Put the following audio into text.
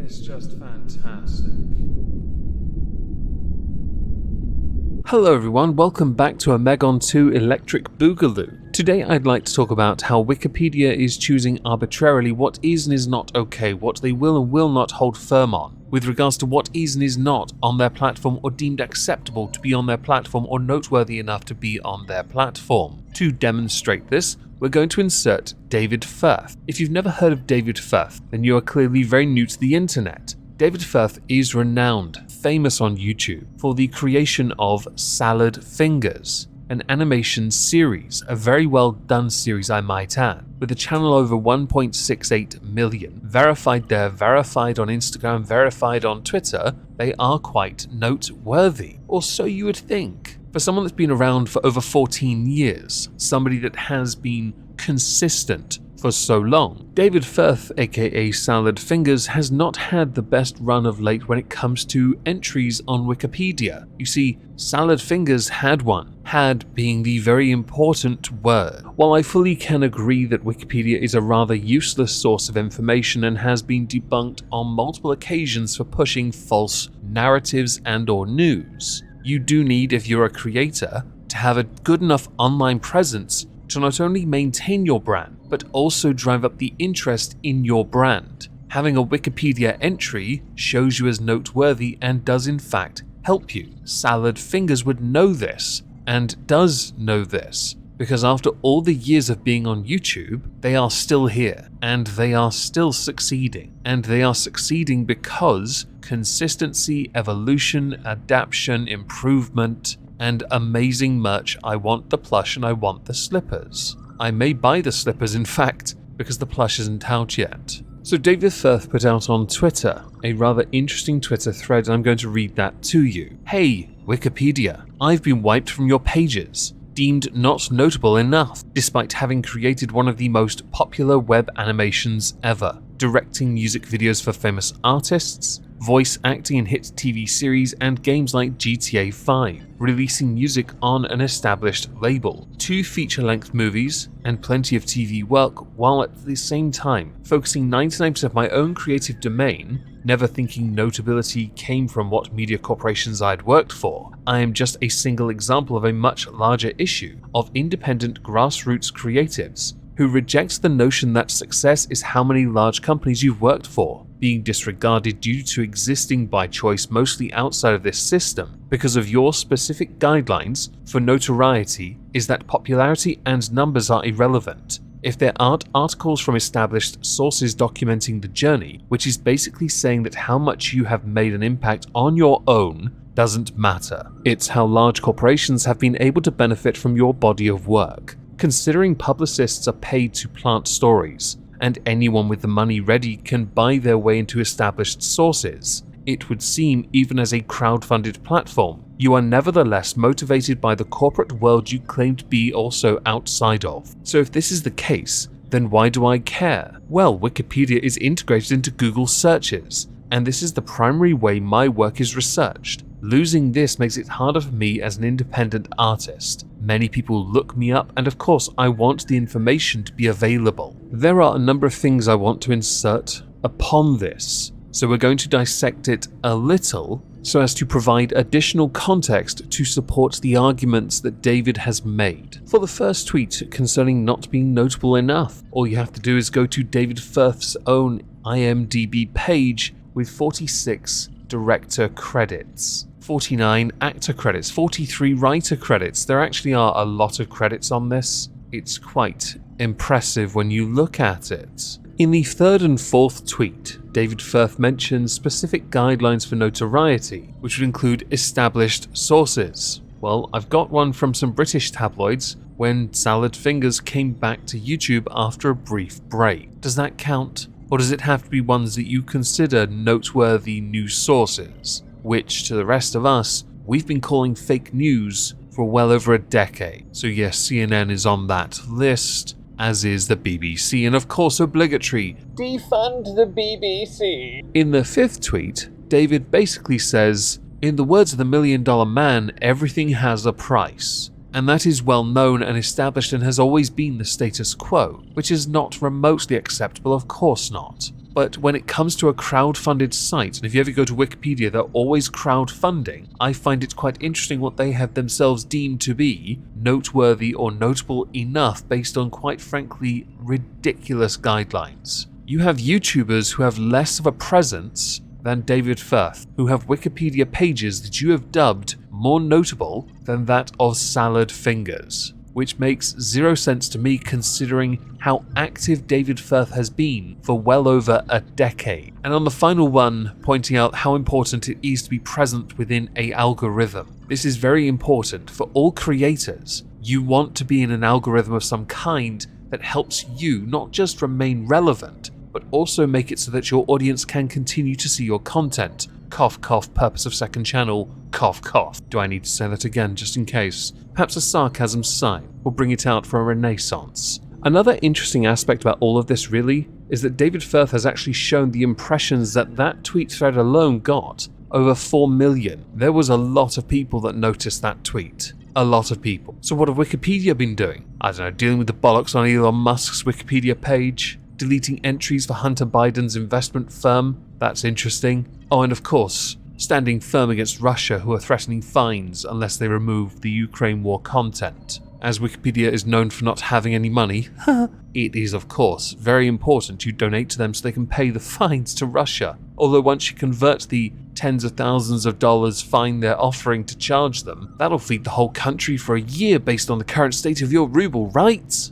is just fantastic. Hello everyone, welcome back to a Megon 2 Electric Boogaloo. Today I'd like to talk about how Wikipedia is choosing arbitrarily what is and is not okay, what they will and will not hold firm on, with regards to what is and is not on their platform or deemed acceptable to be on their platform or noteworthy enough to be on their platform. To demonstrate this, we're going to insert David Firth. If you've never heard of David Firth, then you are clearly very new to the internet. David Firth is renowned, famous on YouTube, for the creation of Salad Fingers, an animation series, a very well done series I might add, with a channel over 1.68 million. Verified there, verified on Instagram, verified on Twitter, they are quite noteworthy, or so you would think. For someone that's been around for over 14 years, somebody that has been consistent for so long, David Firth, aka Salad Fingers, has not had the best run of late when it comes to entries on Wikipedia. You see, Salad Fingers had one, had being the very important word. While I fully can agree that Wikipedia is a rather useless source of information and has been debunked on multiple occasions for pushing false narratives and/or news, you do need, if you're a creator, to have a good enough online presence to not only maintain your brand, but also drive up the interest in your brand. Having a Wikipedia entry shows you as noteworthy and does in fact help you. Salad Fingers would know this, and does know this, because after all the years of being on YouTube, they are still here, and they are still succeeding. And they are succeeding because consistency, evolution, adaptation, improvement, and amazing merch. I want the plush and I want the slippers. I may buy the slippers, in fact, because the plush isn't out yet. So David Firth put out on Twitter a rather interesting Twitter thread, and I'm going to read that to you. Hey, Wikipedia, I've been wiped from your pages, deemed not notable enough, despite having created one of the most popular web animations ever, directing music videos for famous artists, voice acting in hit TV series and games like GTA 5, releasing music on an established label, 2 feature-length movies, and plenty of TV work, while at the same time focusing 99% of my own creative domain, never thinking notability came from what media corporations I'd worked for. I am just a single example of a much larger issue of independent grassroots creatives who reject the notion that success is how many large companies you've worked for, being disregarded due to existing by choice mostly outside of this system because of your specific guidelines for notoriety is that popularity and numbers are irrelevant. If there aren't articles from established sources documenting the journey, which is basically saying that how much you have made an impact on your own doesn't matter. It's how large corporations have been able to benefit from your body of work. Considering publicists are paid to plant stories, and anyone with the money ready can buy their way into established sources, it would seem even as a crowdfunded platform, you are nevertheless motivated by the corporate world you claim to be also outside of. So if this is the case, then why do I care? Well, Wikipedia is integrated into Google searches, and this is the primary way my work is researched. Losing this makes it harder for me as an independent artist. Many people look me up, and of course I want the information to be available. There are a number of things I want to insert upon this, so we're going to dissect it a little so as to provide additional context to support the arguments that David has made. For the first tweet concerning not being notable enough, all you have to do is go to David Firth's own IMDb page with 46 director credits, 49 actor credits, 43 writer credits. There actually are a lot of credits on this. It's quite impressive when you look at it. In the 3rd and 4th tweet, David Firth mentions specific guidelines for notoriety, which would include established sources. Well, I've got one from some British tabloids when Salad Fingers came back to YouTube after a brief break. Does that count? Or does it have to be ones that you consider noteworthy news sources, which to the rest of us, we've been calling fake news for well over a decade. So yes, CNN is on that list, as is the BBC, and of course obligatory, defund the BBC. In the 5th tweet, David basically says, in the words of the $1 Million Man, everything has a price. And that is well known and established and has always been the status quo, which is not remotely acceptable, of course not. But when it comes to a crowd-funded site, and if you ever go to Wikipedia, they're always crowdfunding, I find it quite interesting what they have themselves deemed to be noteworthy or notable enough based on, quite frankly, ridiculous guidelines. You have YouTubers who have less of a presence than David Firth, who have Wikipedia pages that you have dubbed more notable than that of Salad Fingers, which makes zero sense to me considering how active David Firth has been for well over a decade. And on the final one, pointing out how important it is to be present within an algorithm. This is very important for all creators. You want to be in an algorithm of some kind that helps you not just remain relevant, but also make it so that your audience can continue to see your content. Cough, cough, purpose of second channel, cough, cough. Do I need to say that again just in case? Perhaps a sarcasm sign will bring it out for a renaissance. Another interesting aspect about all of this really is that David Firth has actually shown the impressions that tweet thread alone got. Over 4 million. There was a lot of people that noticed that tweet. A lot of people. So what have Wikipedia been doing? I don't know, dealing with the bollocks on Elon Musk's Wikipedia page? Deleting entries for Hunter Biden's investment firm? That's interesting. Oh, and of course, standing firm against Russia, who are threatening fines unless they remove the Ukraine war content. As Wikipedia is known for not having any money, it is of course very important you donate to them so they can pay the fines to Russia. Although once you convert the tens of thousands of dollars fine they're offering to charge them, that'll feed the whole country for a year based on the current state of your ruble, right?